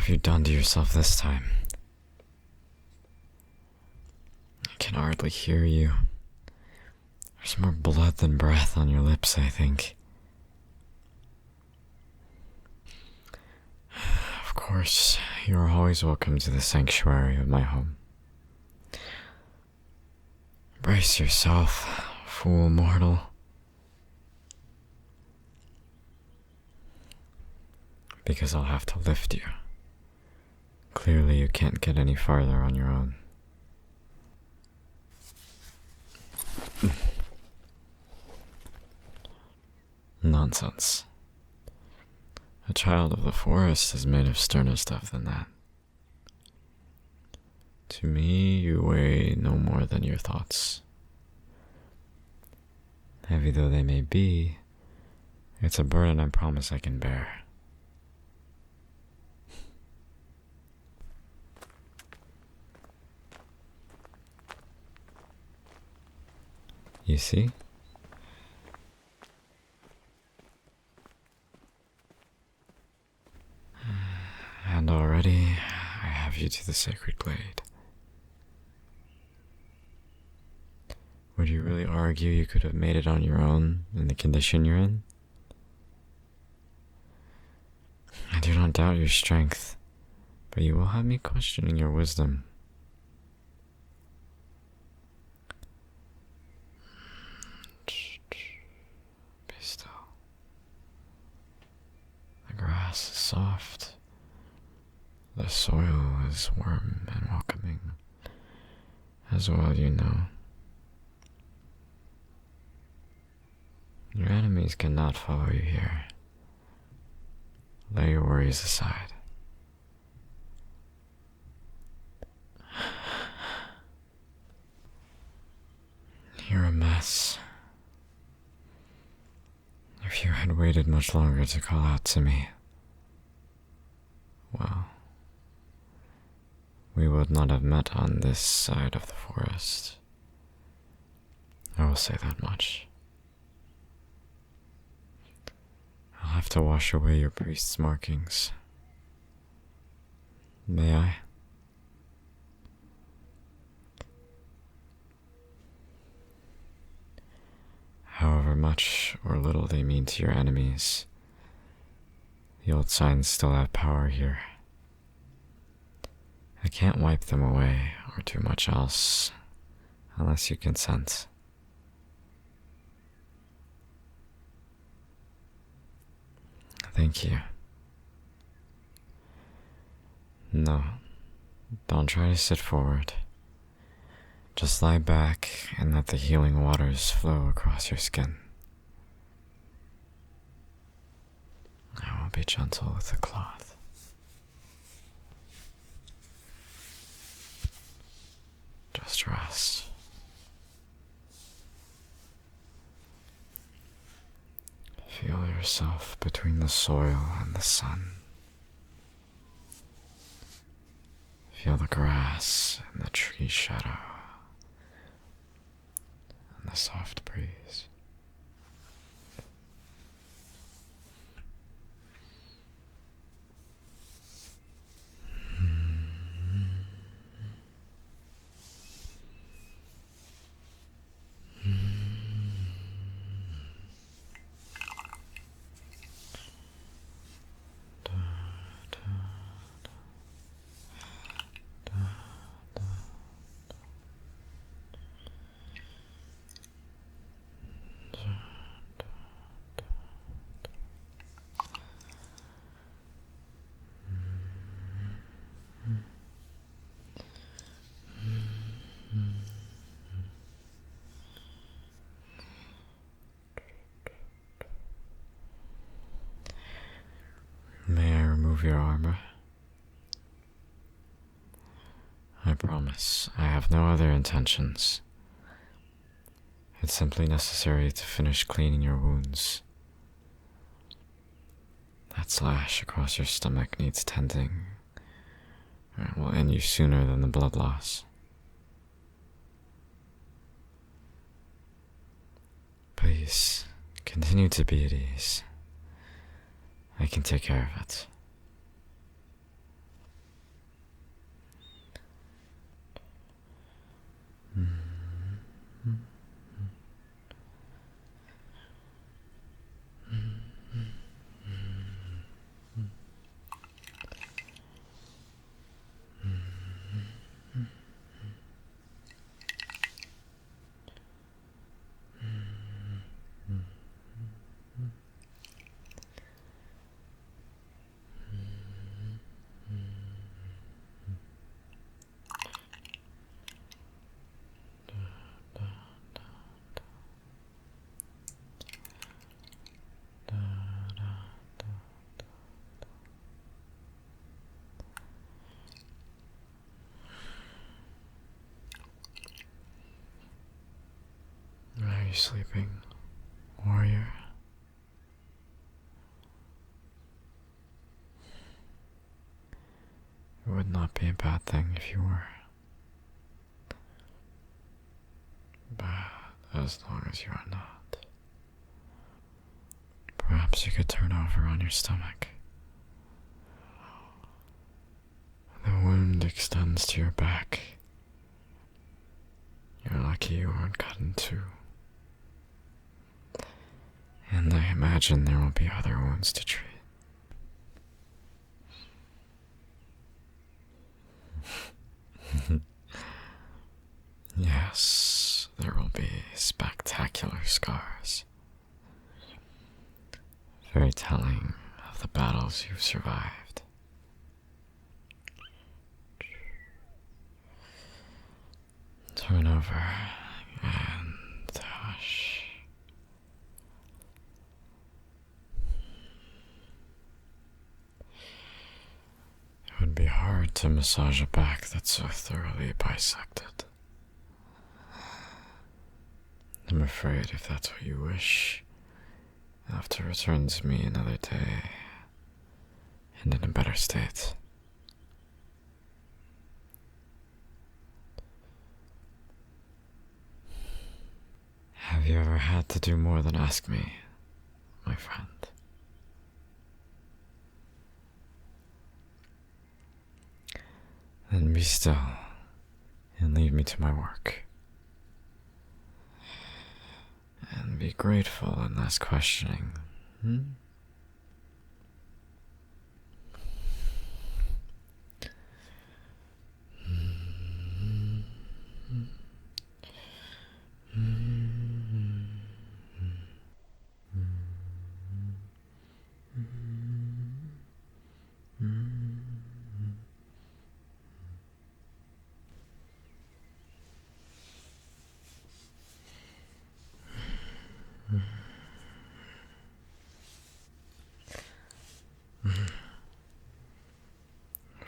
have you done to yourself this time? I can hardly hear you. There's more blood than breath on your lips, I think. Of course, you are always welcome to the sanctuary of my home. Brace yourself, fool mortal. Because I'll have to lift you. Clearly you can't get any farther on your own. Nonsense. A child of the forest is made of sterner stuff than that. To me, you weigh no more than your thoughts. Heavy though they may be, it's a burden I promise I can bear. You see? And already, I have you to the sacred glade. Would you really argue you could have made it on your own in the condition you're in? I do not doubt your strength, but you will have me questioning your wisdom. Be still. The grass is soft. The soil is warm and welcoming, as well you know. Your enemies cannot follow you here. Lay your worries aside. You're a mess. If you had waited much longer to call out to me, well, we would not have met on this side of the forest. I will say that much. I'll have to wash away your priest's markings. May I? However much or little they mean to your enemies, the old signs still have power here. I can't wipe them away or do much else unless you consent. Thank you. No, don't try to sit forward. Just lie back and let the healing waters flow across your skin. I will be gentle with the cloth. Just rest. Feel yourself between the soil and the sun. Feel the grass and the tree shadow and the soft breeze. May I remove your armor? I promise, I have no other intentions. It's simply necessary to finish cleaning your wounds. That slash across your stomach needs tending. It will end you sooner than the blood loss. Please, continue to be at ease. I can take care of it. sleeping, warrior? It would not be a bad thing if you were. But as long as you are not, perhaps you could turn over on your stomach. The wound extends to your back. You're lucky you weren't cut in two. And I imagine there will be other wounds to treat. Yes, there will be spectacular scars. Very telling of the battles you've survived. Turn over and hush. It would be hard to massage a back that's so thoroughly bisected. I'm afraid if that's what you wish, you'll have to return to me another day and in a better state. Have you ever had to do more than ask me, my friend? Then be still and leave me to my work. And be grateful and less questioning.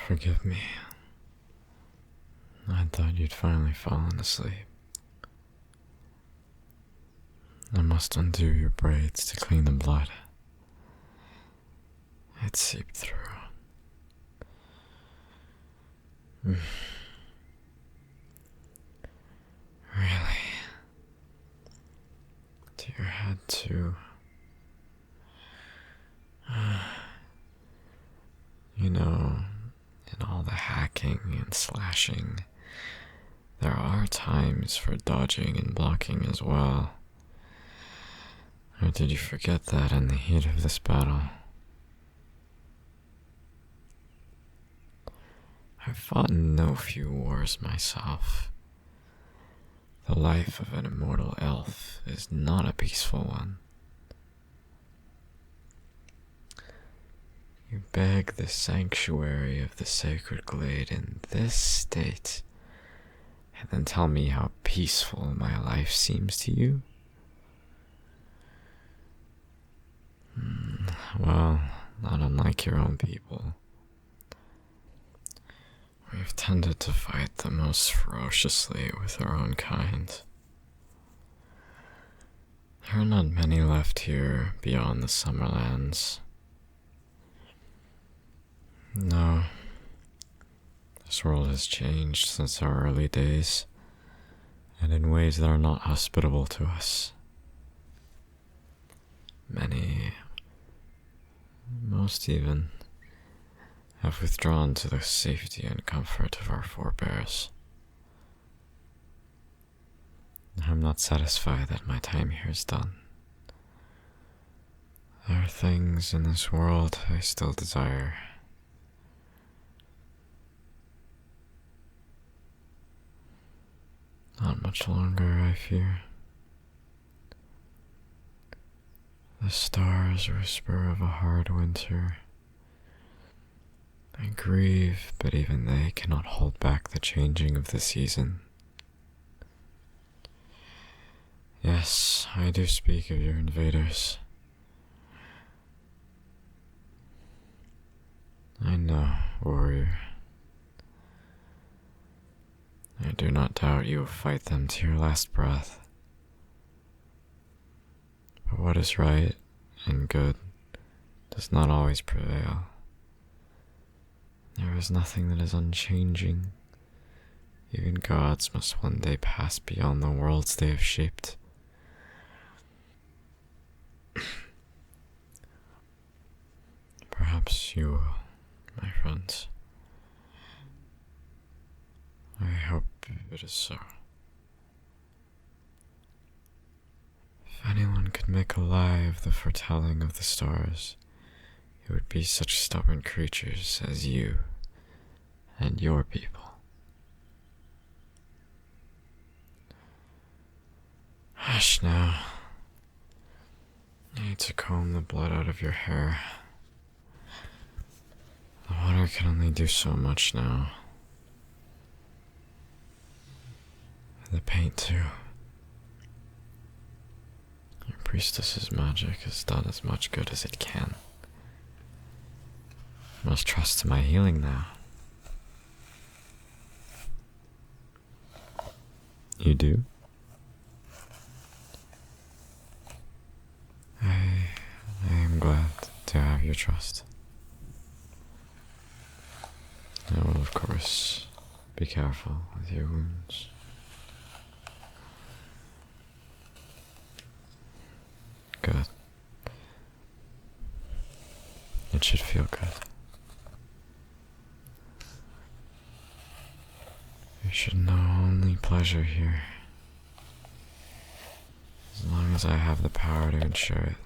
Forgive me. I thought you'd finally fallen asleep. I must undo your braids to clean the blood. It seeped through. Really? To your head too? You know, in all the hacking and slashing, there are times for dodging and blocking as well. Or did you forget that in the heat of this battle? I've fought in no few wars myself. The life of an immortal elf is not a peaceful one. You beg the sanctuary of the sacred glade in this state, and then tell me how peaceful my life seems to you? Well, not unlike your own people. We've tended to fight the most ferociously with our own kind. There are not many left here beyond the Summerlands. No, this world has changed since our early days, and in ways that are not hospitable to us. Many, most even, have withdrawn to the safety and comfort of our forebears. I'm not satisfied that my time here is done. There are things in this world I still desire. Not much longer, I fear. The stars whisper of a hard winter. I grieve, but even they cannot hold back the changing of the season. Yes, I do speak of your invaders. I know, warrior. I do not doubt you will fight them to your last breath. But what is right and good does not always prevail. There is nothing that is unchanging. Even gods must one day pass beyond the worlds they have shaped. Perhaps you will, my friends. I hope it is so. If anyone could make alive the foretelling of the stars, it would be such stubborn creatures as you and your people. Hush now. I need to comb the blood out of your hair. The water can only do so much now. And the paint too. Your priestess's magic has done as much good as it can. You must trust to my healing now. You do? I am glad to have your trust. I will, of course, be careful with your wounds. Good. It should feel good. You should know only pleasure here, as long as I have the power to ensure it.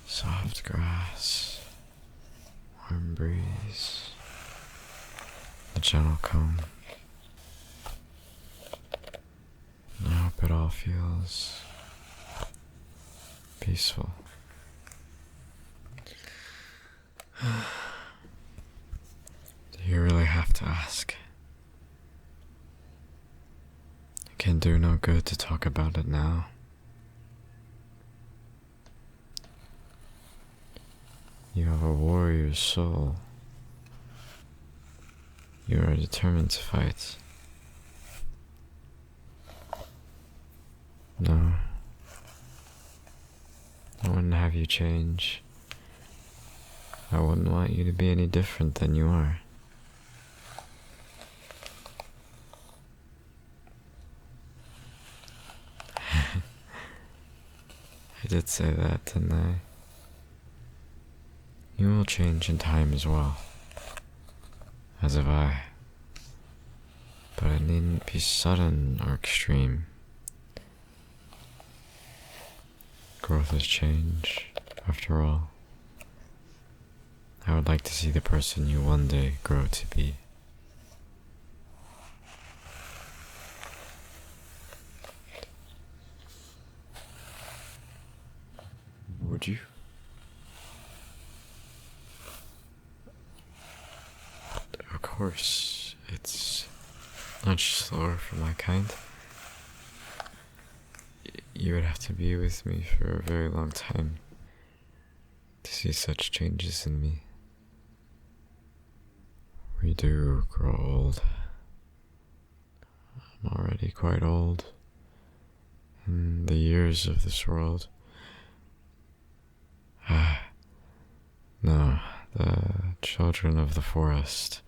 Soft grass, warm breeze, a gentle comb. I hope it all feels peaceful. Do you really have to ask? It can do no good to talk about it now. You have a warrior's soul. You are determined to fight. No. I wouldn't have you change. I wouldn't want you to be any different than you are. I did say that, didn't I? You will change in time as well, as have I. But it needn't be sudden or extreme. Growth is change, after all. I would like to see the person you one day grow to be. Would you? Of course, it's much slower for my kind. You would have to be with me for a very long time to see such changes in me. We do grow old. I'm already quite old in the years of this world. No, the children of the forest,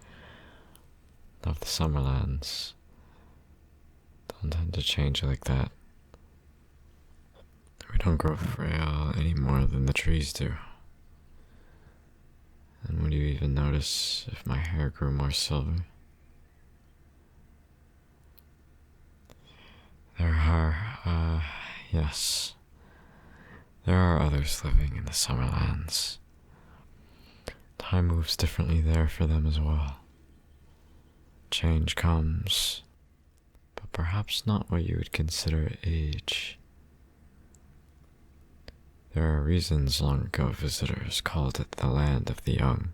of the summerlands, don't tend to change like that. We don't grow frail any more than the trees do. And would you even notice if my hair grew more silver? There are, yes. There are others living in the Summerlands. Time moves differently there for them as well. Change comes, but perhaps not what you would consider age. There are reasons long ago visitors called it the land of the young.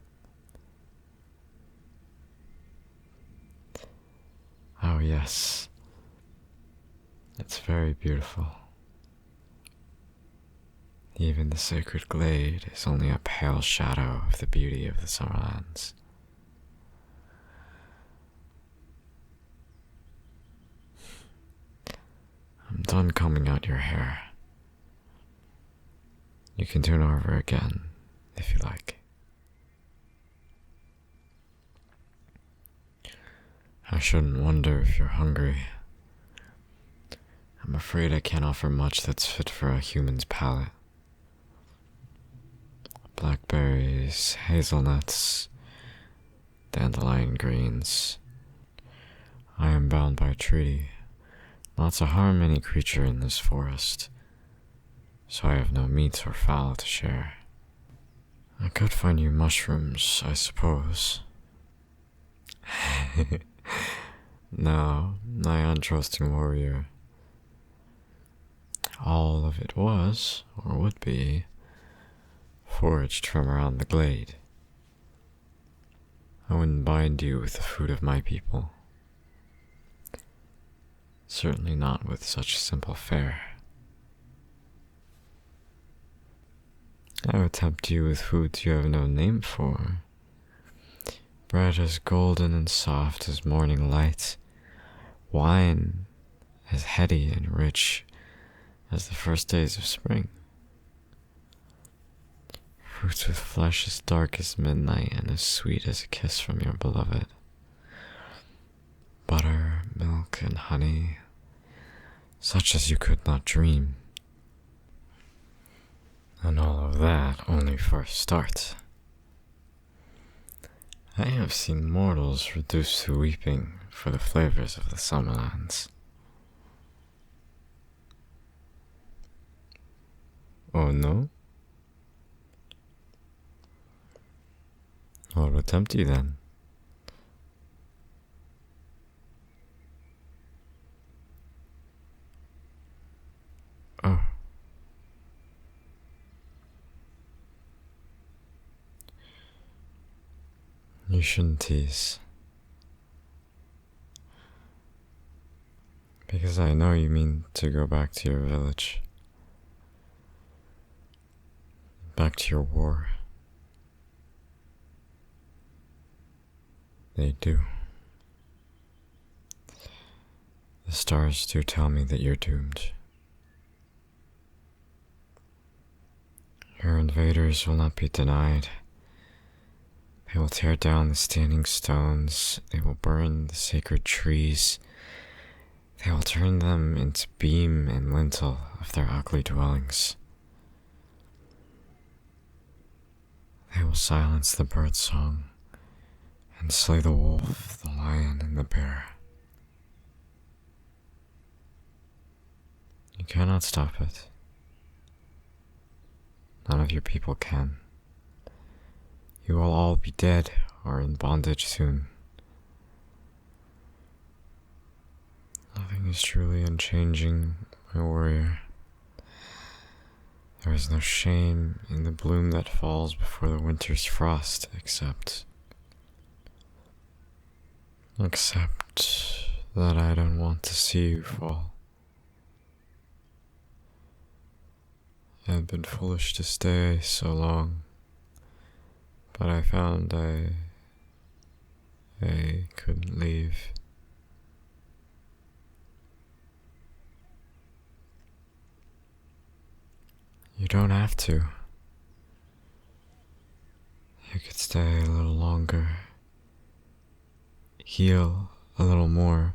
Oh yes, it's very beautiful. Even the sacred glade is only a pale shadow of the beauty of the Summerlands. I'm done combing out your hair. You can turn over again, if you like. I shouldn't wonder if you're hungry. I'm afraid I can't offer much that's fit for a human's palate. Blackberries, hazelnuts, dandelion greens. I am bound by treaty not to harm any creature in this forest, so I have no meat or fowl to share. I could find you mushrooms, I suppose. No, my untrusting warrior. All of it was, or would be, foraged from around the glade. I wouldn't bind you with the food of my people. Certainly not with such simple fare. I would tempt you with foods you have no name for. Bread as golden and soft as morning light. Wine as heady and rich as the first days of spring. Fruits with flesh as dark as midnight and as sweet as a kiss from your beloved. Butter, milk, and honey, such as you could not dream. And all of that only for a start. I have seen mortals reduced to weeping for the flavors of the summerlands. Oh no? What would tempt you then? Oh. You shouldn't tease. Because I know you mean to go back to your village. Back to your war. They do. The stars do tell me that you're doomed. Your invaders will not be denied. They will tear down the standing stones. They will burn the sacred trees. They will turn them into beam and lintel of their ugly dwellings. They will silence the bird song and slay the wolf, the lion, and the bear. You cannot stop it. None of your people can. You will all be dead or in bondage soon. Nothing is truly unchanging, my warrior. There is no shame in the bloom that falls before the winter's frost, except that I don't want to see you fall. I have been foolish to stay so long, but I found I couldn't leave. You don't have to. You could stay a little longer, heal a little more,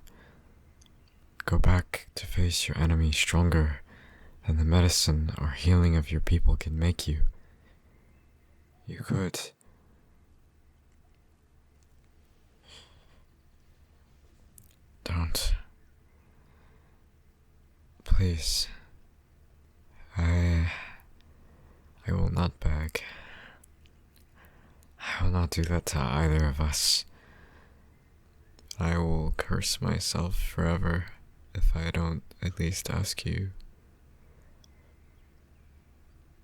go back to face your enemy stronger than the medicine or healing of your people can make you. You could. Don't. Please. I will not beg. I will not do that to either of us. I will curse myself forever if I don't at least ask you.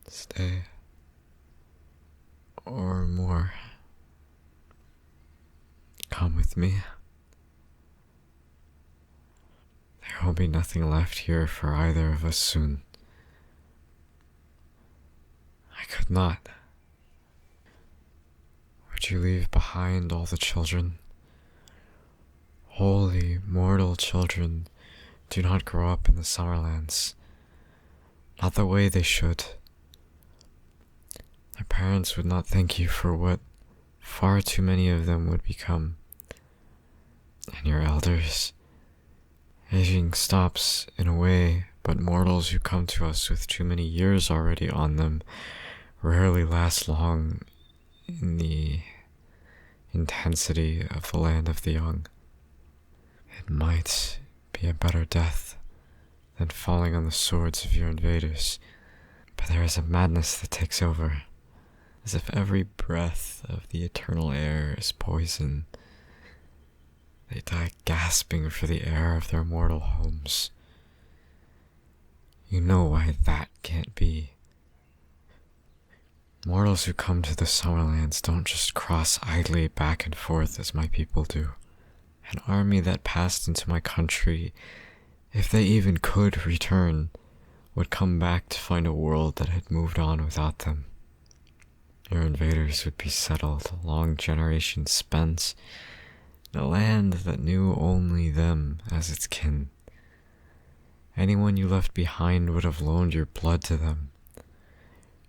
Stay. Or more. Come with me. There will be nothing left here for either of us soon. I could not. Would you leave behind all the children? Holy, mortal children do not grow up in the Summerlands. Not the way they should. Their parents would not thank you for what far too many of them would become. And your elders, aging stops in a way, but mortals who come to us with too many years already on them rarely last long in the intensity of the land of the young. It might be a better death than falling on the swords of your invaders, but there is a madness that takes over, as if every breath of the eternal air is poison. They die gasping for the air of their mortal homes. You know why that can't be. Mortals who come to the Summerlands don't just cross idly back and forth as my people do. An army that passed into my country, if they even could return, would come back to find a world that had moved on without them. Your invaders would be settled, long generations spent, in a land that knew only them as its kin. Anyone you left behind would have loaned your blood to them.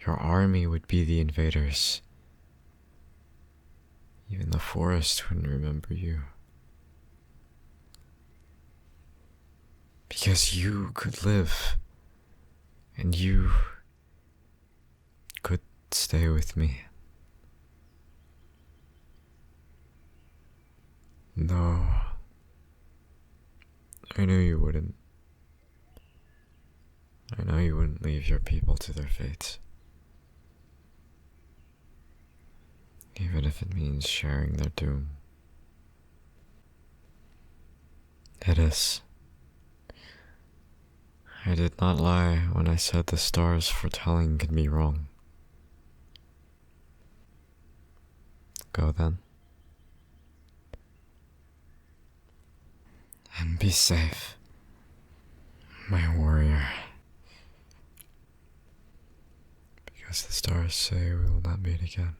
Your army would be the invaders. Even the forest wouldn't remember you. Because you could live, and you could stay with me. No, I knew you wouldn't. I know you wouldn't leave your people to their fates. Even if it means sharing their doom. It is. I did not lie when I said the stars' foretelling can be wrong. Go then. And be safe, my warrior. Because the stars say we will not meet again.